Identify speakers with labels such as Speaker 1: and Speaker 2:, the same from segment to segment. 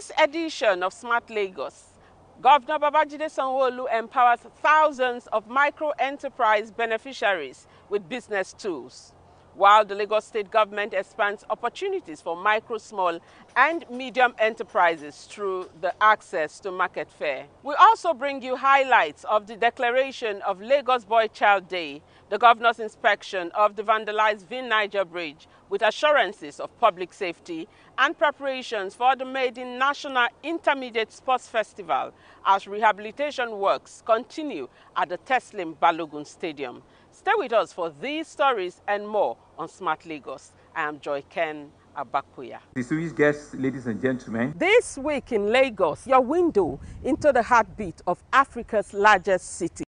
Speaker 1: this edition of Smart Lagos, Governor Babajide Sanwo-Olu empowers thousands of micro-enterprise beneficiaries with business tools, while the Lagos State government expands opportunities for micro, small and medium enterprises through the access to market fair. We also bring you highlights of the declaration of Lagos Boy Child Day, the governor's inspection of the vandalized Vin Niger Bridge with assurances of public safety, and preparations for the maiden National Intermediate Sports Festival as rehabilitation works continue at the Teslim Balogun Stadium. Stay with us for these stories and more on Smart Lagos. I am Joy Ken Abakuya.
Speaker 2: Distinguished guests, ladies and gentlemen.
Speaker 1: This week in Lagos, your window into the heartbeat of Africa's largest city.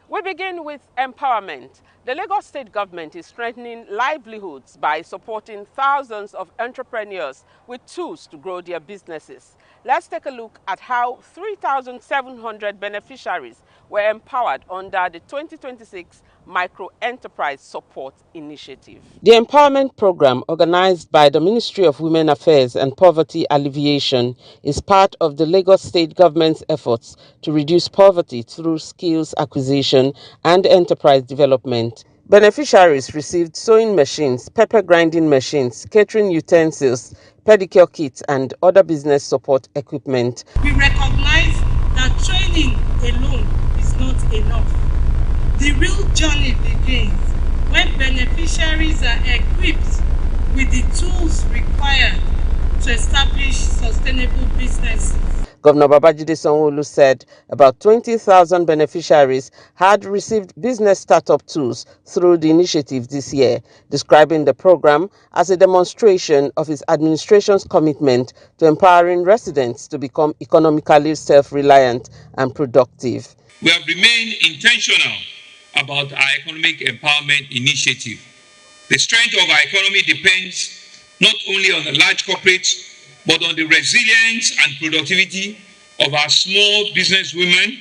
Speaker 1: We begin with empowerment. The Lagos State government is strengthening livelihoods by supporting thousands of entrepreneurs with tools to grow their businesses. Let's take a look at how 3,700 beneficiaries were empowered under the 2026 Micro Enterprise Support Initiative. The empowerment program, organized by the Ministry of Women Affairs and Poverty Alleviation, is part of the Lagos State government's efforts to reduce poverty through skills acquisition and enterprise development. Beneficiaries received sewing machines, pepper grinding machines, catering utensils, pedicure kits, and other business support equipment.
Speaker 3: We recognize that training alone is not enough. The real journey begins when beneficiaries are equipped with the tools required to establish sustainable businesses.
Speaker 1: Governor Babajide Sanwo-Olu said about 20,000 beneficiaries had received business startup tools through the initiative this year, describing the program as a demonstration of his administration's commitment to empowering residents to become economically self-reliant and productive.
Speaker 4: We have remained intentional about our economic empowerment initiative. The strength of our economy depends not only on the large corporates, but on the resilience and productivity of our small business women,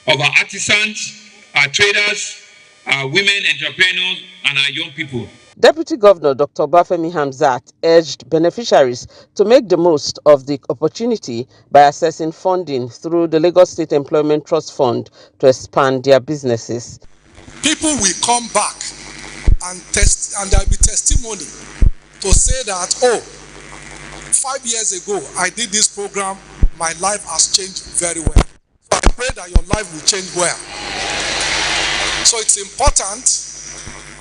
Speaker 4: of our artisans, our traders, our women entrepreneurs, and our young people.
Speaker 1: Deputy Governor Dr. Bafemi Hamzat urged beneficiaries to make the most of the opportunity by accessing funding through the Lagos State Employment Trust Fund to expand their businesses.
Speaker 5: People will come back and test, and there will be testimony to say that, oh, 5 years ago, I did this program, my life has changed very well. So I pray that your life will change well. So it's important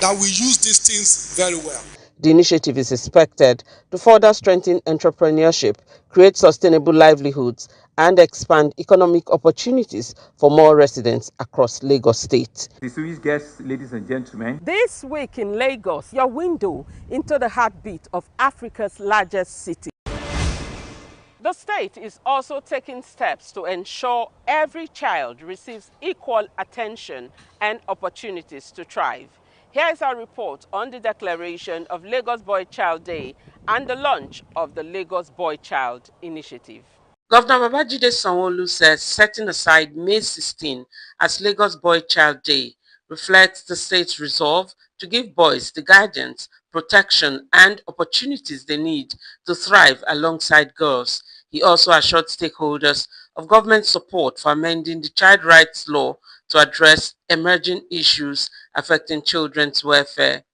Speaker 5: that we use these things very well.
Speaker 1: The initiative is expected to further strengthen entrepreneurship, create sustainable livelihoods, and expand economic opportunities for more residents across Lagos State.
Speaker 2: Distinguished guests, ladies and gentlemen.
Speaker 1: This week in Lagos, your window into the heartbeat of Africa's largest city. The state is also taking steps to ensure every child receives equal attention and opportunities to thrive. Here is our report on the declaration of Lagos Boy Child Day and the launch of the Lagos Boy Child Initiative. Governor Babajide Sanwo-Olu says setting aside May 16 as Lagos Boy Child Day reflects the state's resolve to give boys the guidance, protection, and opportunities they need to thrive alongside girls. He also assured stakeholders of government support for amending the child rights law to address emerging issues affecting children's welfare.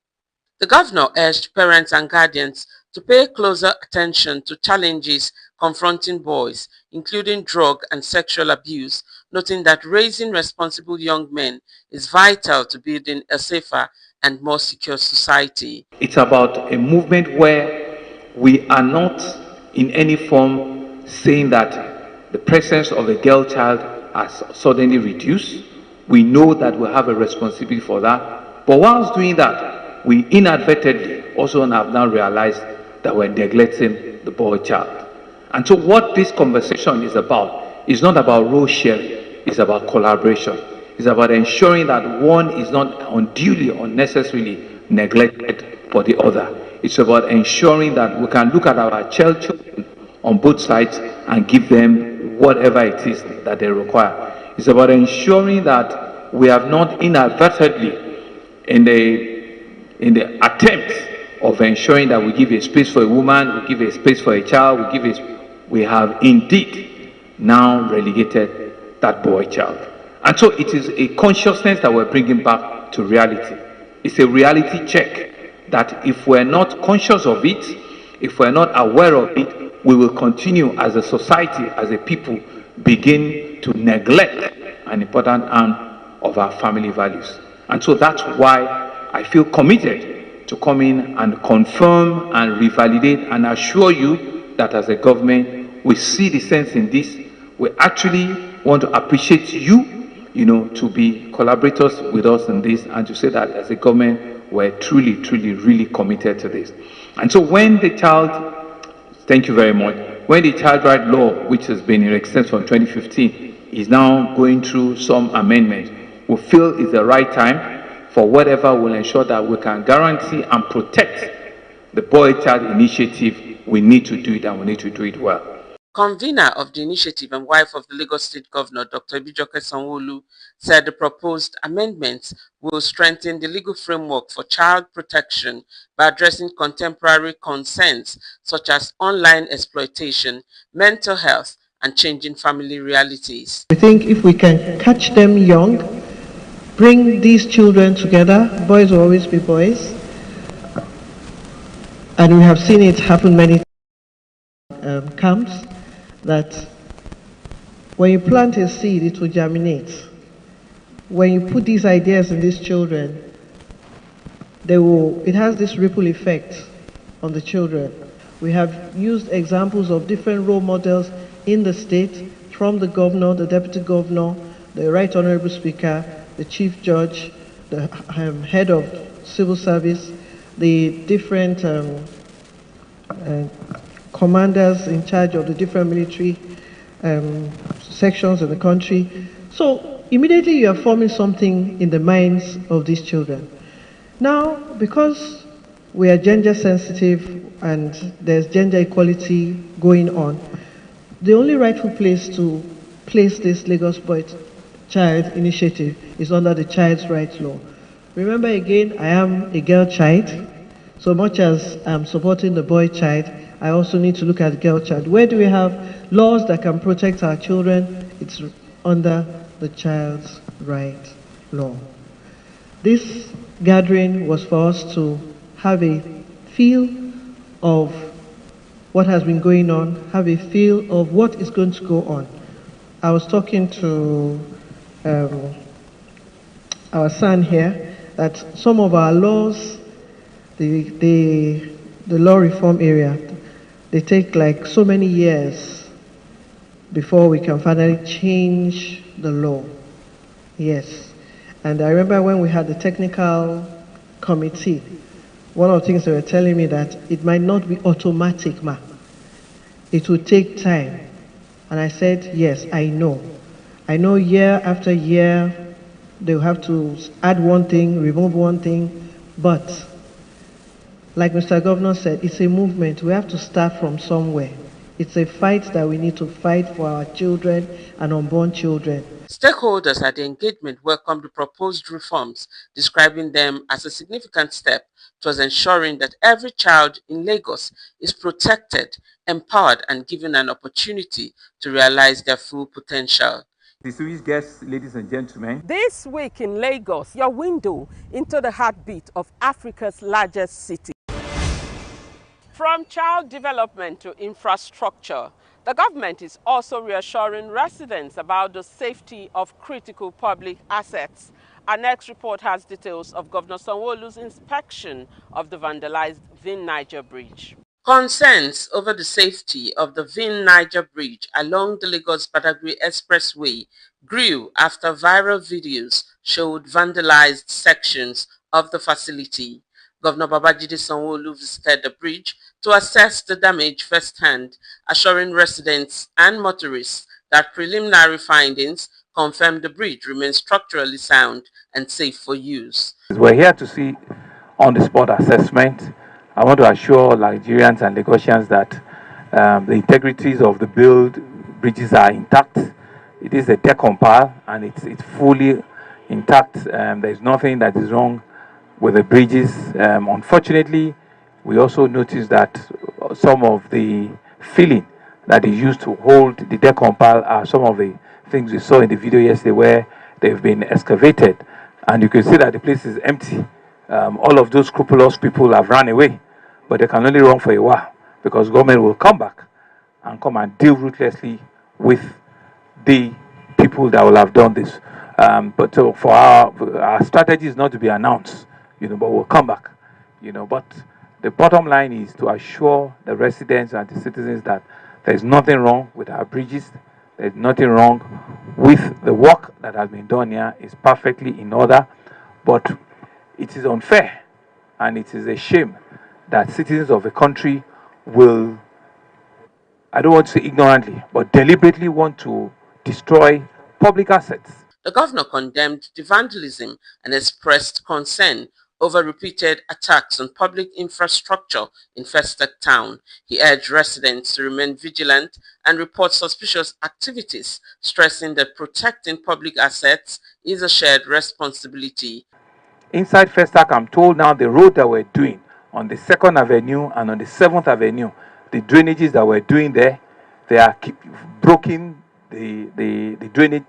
Speaker 1: The governor urged parents and guardians to pay closer attention to challenges confronting boys, including drug and sexual abuse, noting that raising responsible young men is vital to building a safer and more secure society.
Speaker 6: It's about a movement where we are not in any form saying that the presence of a girl child has suddenly reduced. We know that we have a responsibility for that. But whilst doing that, we inadvertently also have now realized that we're neglecting the boy child. And so what this conversation is about is not about role sharing, it's about collaboration. It's about ensuring that one is not unduly, unnecessarily neglected for the other. It's about ensuring that we can look at our children on both sides and give them whatever it is that they require. It's about ensuring that we have not inadvertently, in the attempt of ensuring that we give a space for a woman, we give a space for a child, we give a we have indeed now relegated that boy child. And so it is a consciousness that we're bringing back to reality. It's a reality check that if we're not conscious of it, if we're not aware of it, we will continue as a society, as a people, begin to neglect an important arm of our family values. And so that's why I feel committed to come in and confirm and revalidate and assure you that as a government, we see the sense in this. We actually want to appreciate you, to be collaborators with us in this, and to say that as a government, we're truly, really committed to this. And so when the child, thank you very much, when the child right law, which has been in existence from 2015, is now going through some amendments, we feel it's the right time for whatever will ensure that we can guarantee and protect the boy-child initiative. We need to do it, and we need to do it well.
Speaker 1: Convener of the initiative and wife of the Lagos State Governor, Dr. Ibijoke Sanwo-Olu, said the proposed amendments will strengthen the legal framework for child protection by addressing contemporary concerns such as online exploitation, mental health, and changing family realities.
Speaker 7: I think if we can catch them young, bring these children together, boys will always be boys, and we have seen it happen many camps, that when you plant a seed, it will germinate. When you put these ideas in these children, it has this ripple effect on the children. We have used examples of different role models in the state, from the governor, the deputy governor, the Right Honorable Speaker, the chief judge, the head of civil service, the different commanders in charge of the different military sections of the country. So immediately you are forming something in the minds of these children. Now, because we are gender sensitive and there's gender equality going on, the only rightful place to place this Lagos Boy Child initiative is under the Child's Rights Law. Remember again, I am a girl child. So much as I'm supporting the boy child, I also need to look at girl child. Where do we have laws that can protect our children? It's under the Child's Rights Law. This gathering was for us to have a feel of what has been going on, have a feel of what is going to go on. I was talking to our son here that some of our laws, the law reform area, they take like so many years before we can finally change the law. Yes. And I remember when we had the technical committee, one of the things they were telling me that it might not be automatic, ma. It will take time. And I said, yes, I know. I know year after year, they'll have to add one thing, remove one thing, but like Mr. Governor said, it's a movement. We have to start from somewhere. It's a fight that we need to fight for our children and unborn children.
Speaker 1: Stakeholders at the engagement welcomed the proposed reforms, describing them as a significant step towards ensuring that every child in Lagos is protected, empowered, and given an opportunity to realize their full potential.
Speaker 2: Distinguished guests, ladies and gentlemen.
Speaker 1: This week in Lagos, your window into the heartbeat of Africa's largest city. From child development to infrastructure, the government is also reassuring residents about the safety of critical public assets. Our next report has details of Governor Sanwo-Olu's inspection of the vandalized Vin Niger Bridge. Concerns over the safety of the Vin Niger Bridge along the Lagos-Badagry Expressway grew after viral videos showed vandalized sections of the facility. Governor Babajide Sanwo-Olu visited the bridge to assess the damage firsthand, assuring residents and motorists that preliminary findings confirm the bridge remains structurally sound and safe for use.
Speaker 6: We're here to see on-the-spot assessment. I want to assure Nigerians and Lagosians that the integrities of the bridges are intact. It is a decompile and it's fully intact. There is nothing that is wrong with the bridges. Unfortunately, we also noticed that some of the filling
Speaker 2: that they use to hold the decompile are some of the things we saw in the video yesterday where they've been excavated. And you can see that the place is empty. All of those scrupulous people have run away, but they can only run for a while because government will come back and come and deal ruthlessly with the people that will have done this. But for our strategy is not to be announced, but we'll come back, But the bottom line is to assure the residents and the citizens that there's nothing wrong with our bridges. There's nothing wrong with the work that has been done here. It's perfectly in order, but it is unfair and it is a shame that citizens of a country will, I don't want to say ignorantly, but deliberately want to destroy public assets.
Speaker 1: The governor condemned the vandalism and expressed concern over repeated attacks on public infrastructure in Festac town. He urged residents to remain vigilant and report suspicious activities, stressing that protecting public assets is a shared responsibility.
Speaker 2: Inside Festac, I'm told now the road that we're doing on the 2nd Avenue and on the 7th Avenue, the drainages that we're doing there, they are broken the drainage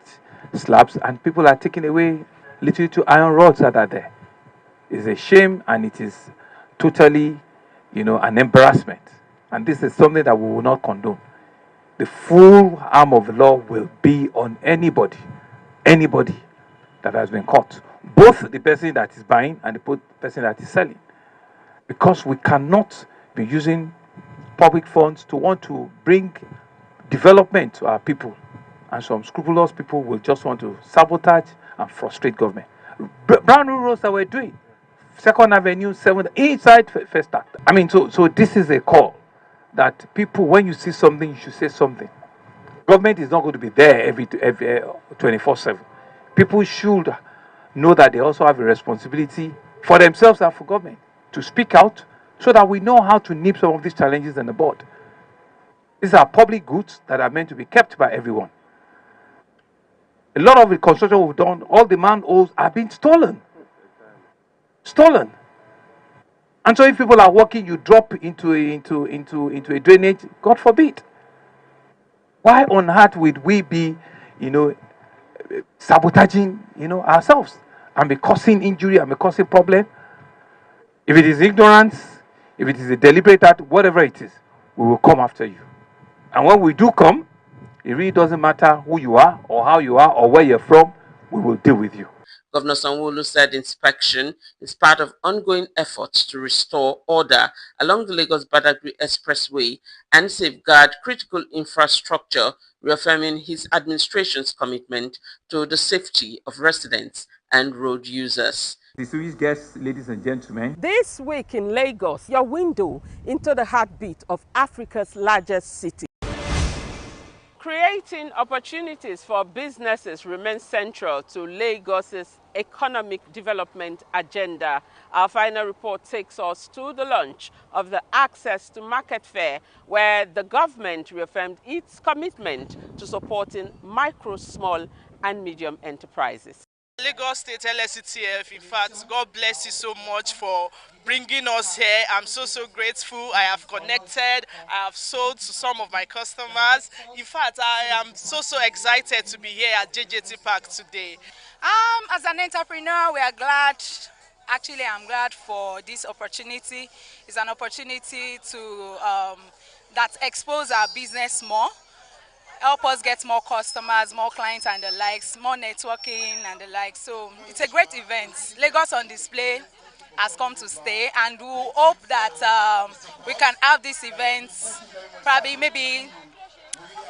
Speaker 2: slabs, and people are taking away little iron rods that are there. It's a shame, and it is totally, an embarrassment. And this is something that we will not condone. The full arm of the law will be on anybody that has been caught, both the person that is buying and the person that is selling, because we cannot be using public funds to want to bring development to our people, and some scrupulous people will just want to sabotage and frustrate government. Brand new roads that we're doing, 2nd Avenue, 7th, inside Festac. I mean, so this is a call that people, when you see something, you should say something. Government is not going to be there every 24/7. People should know that they also have a responsibility for themselves and for government to speak out so that we know how to nip some of these challenges in the bud. These are public goods that are meant to be kept by everyone. A lot of the construction we've done, all the manholes are being stolen. And so if people are walking, you drop into a drainage, God forbid. Why on earth would we be, sabotaging, ourselves and be causing injury and be causing problem? If it is ignorance, if it is a deliberate act, whatever it is, we will come after you. And when we do come, it really doesn't matter who you are or how you are or where you're from, we will deal with you.
Speaker 1: Governor Sanwo-Olu said inspection is part of ongoing efforts to restore order along the Lagos-Badagry Expressway and safeguard critical infrastructure, reaffirming his administration's commitment to the safety of residents and road users.
Speaker 2: Distinguished guests, ladies and gentlemen.
Speaker 1: This week in Lagos, your window into the heartbeat of Africa's largest city. Creating opportunities for businesses remains central to Lagos's economic development agenda. Our final report takes us to the launch of the Access to Market Fair, where the government reaffirmed its commitment to supporting micro, small and medium enterprises.
Speaker 8: Lagos State LSCTF, in fact, God bless you so much for bringing us here. I'm so grateful. I have connected, I have sold to some of my customers. In fact, I am so excited to be here at JJT Park today.
Speaker 9: As an entrepreneur, we are glad. Actually, I'm glad for this opportunity. It's an opportunity to that expose our business more, help us get more customers, more clients and the likes, more networking and the likes. So it's a great event. Lagos on Display has come to stay, and we hope that we can have these events probably maybe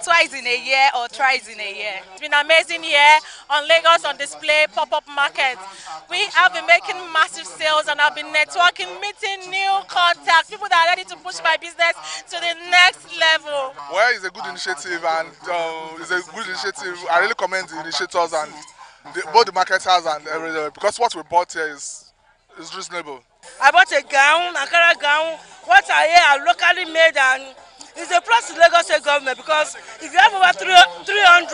Speaker 9: twice in a year or thrice in a year.
Speaker 10: It's been amazing here on Lagos on Display pop-up market. We have been making massive sales and have been networking, meeting new contacts, people that are ready to push my business to the next level.
Speaker 11: Well, it's a good initiative, and it's a good initiative. I really commend the initiators and both the marketers and everything, because what we bought here is reasonable.
Speaker 10: I bought a gown, Ankara gown. What I hear are locally made, and
Speaker 12: It's a plus to Lagos State government because if you have over 300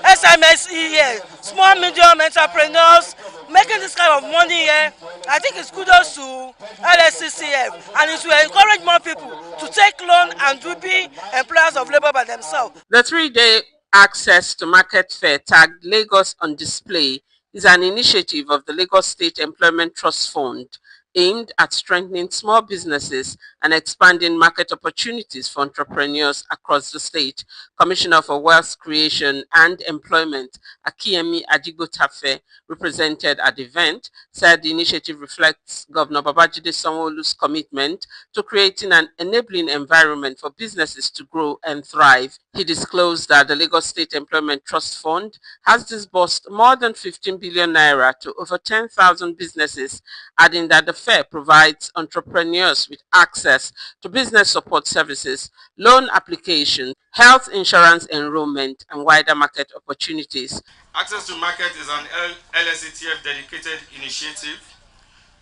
Speaker 12: SMSE here, small medium entrepreneurs making this kind of money here, I think it's kudos to LSCCF, and it will encourage more people to take loan and to be employers of labor by themselves.
Speaker 1: The 3-day access to market fair tagged Lagos on Display is an initiative of the Lagos State Employment Trust Fund aimed at strengthening small businesses and expanding market opportunities for entrepreneurs across the state. Commissioner for Wealth Creation and Employment, Akiyemi Ajigotafe, represented at the event, said the initiative reflects Governor Babajide Sanwo-Olu's commitment to creating an enabling environment for businesses to grow and thrive. He disclosed that the Lagos State Employment Trust Fund has disbursed more than 15 billion naira to over 10,000 businesses, adding that the fair provides entrepreneurs with access to business support services, loan application, health insurance enrollment, and wider market opportunities.
Speaker 13: Access to Market is an LSETF dedicated initiative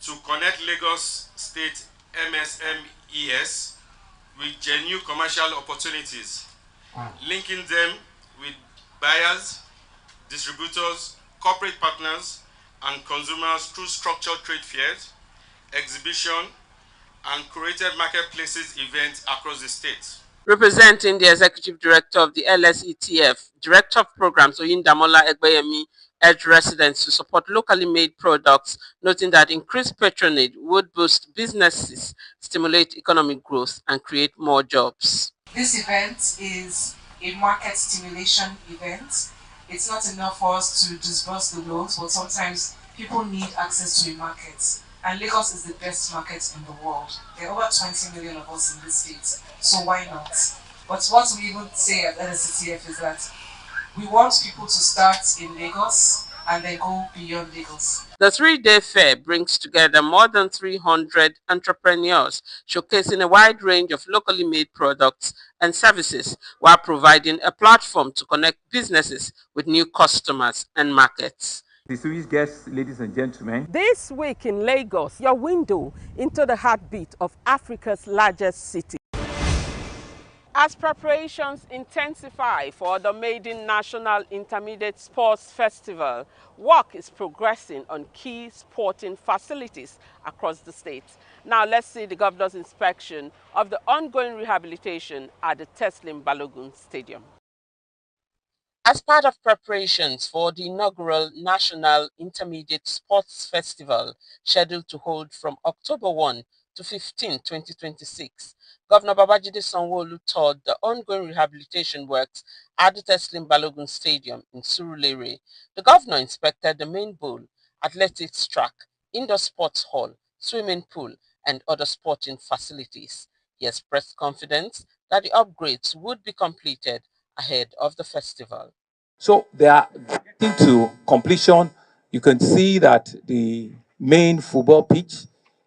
Speaker 13: to connect Lagos State MSMEs with genuine commercial opportunities, linking them with buyers, distributors, corporate partners, and consumers through structured trade fairs, exhibition, and curated marketplaces events across the state.
Speaker 1: Representing the Executive Director of the LSETF, Director of Programs Oyindamola Egbeyemi urged residents to support locally made products, noting that increased patronage would boost businesses, stimulate economic growth, and create more jobs.
Speaker 14: This event is a market stimulation event. It's not enough for us to disburse the loans, but sometimes people need access to a market. And Lagos is the best market in the world. There are over 20 million of us in this state, so why not? But what we even say at LSCTF is that we want people to start in Lagos and then go beyond Lagos.
Speaker 1: The 3-day fair brings together more than 300 entrepreneurs, showcasing a wide range of locally made products and services, while providing a platform to connect businesses with new customers and markets.
Speaker 2: Distinguished guests, ladies and gentlemen.
Speaker 1: This week in Lagos, your window into the heartbeat of Africa's largest city. As preparations intensify for the maiden National Intermediate Sports Festival, work is progressing on key sporting facilities across the state. Now let's see the governor's inspection of the ongoing rehabilitation at the Teslim Balogun Stadium. As part of preparations for the inaugural National Intermediate Sports Festival, scheduled to hold from October 1 to 15, 2026, Governor Babajide Sanwo-Olu toured the ongoing rehabilitation works at the Teslim Balogun Stadium in Surulere. The governor inspected the main bowl, athletics track, indoor sports hall, swimming pool, and other sporting facilities. He expressed confidence that the upgrades would be completed ahead of the festival.
Speaker 2: So they are getting to completion. You can see that the main football pitch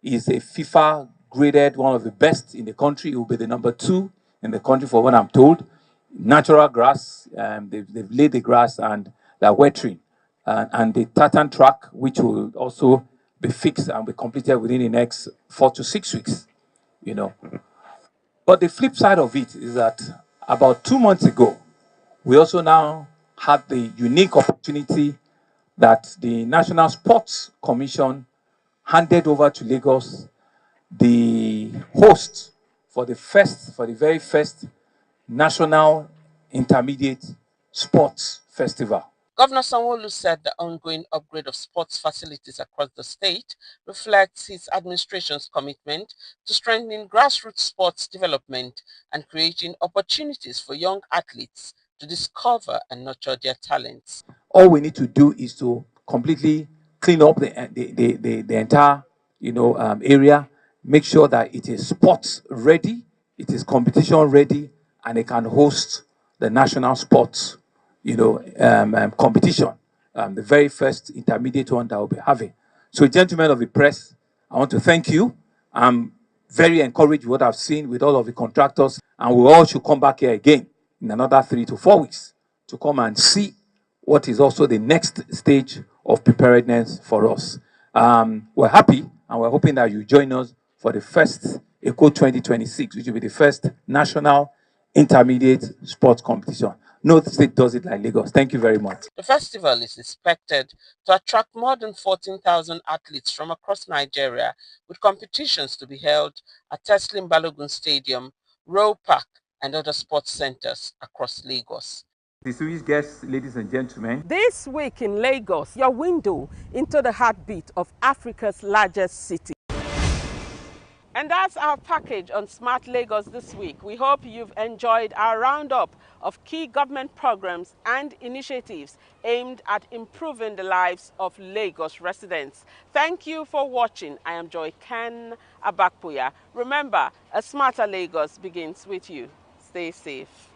Speaker 2: is a FIFA graded, one of the best in the country. It will be the number 2 in the country for what I'm told. Natural grass, they've laid the grass and they're wetering. And the tartan track, which will also be fixed and be completed within the next 4 to 6 weeks, you know. But the flip side of it is that about 2 months ago, we also now had the unique opportunity that the National Sports Commission handed over to Lagos the host for the very first National Intermediate Sports Festival.
Speaker 1: Governor Sanwo-Olu said the ongoing upgrade of sports facilities across the state reflects his administration's commitment to strengthening grassroots sports development and creating opportunities for young athletes to discover and nurture their talents.
Speaker 2: All we need to do is to completely clean up the entire, area, make sure that it is sports ready, it is competition ready, and it can host the national sports, competition, the very first intermediate one that we'll be having. So, gentlemen of the press, I want to thank you. I'm very encouraged with what I've seen with all of the contractors, and we all should come back here again in another 3 to 4 weeks to come and see what is also the next stage of preparedness for us. We're happy and we're hoping that you join us for the first ECO 2026, which will be the first National intermediate sports competition. No state does it like Lagos. Thank you very much.
Speaker 1: The festival is expected to attract more than 14,000 athletes from across Nigeria, with competitions to be held at Teslim Balogun Stadium, Roe Park, and other sports centers across Lagos.
Speaker 2: Distinguished guests, ladies and gentlemen.
Speaker 1: This week in Lagos, your window into the heartbeat of Africa's largest city. And that's our package on Smart Lagos this week. We hope you've enjoyed our roundup of key government programs and initiatives aimed at improving the lives of Lagos residents. Thank you for watching. I am Joy Ken Abakpuya. Remember, a smarter Lagos begins with you. Stay safe.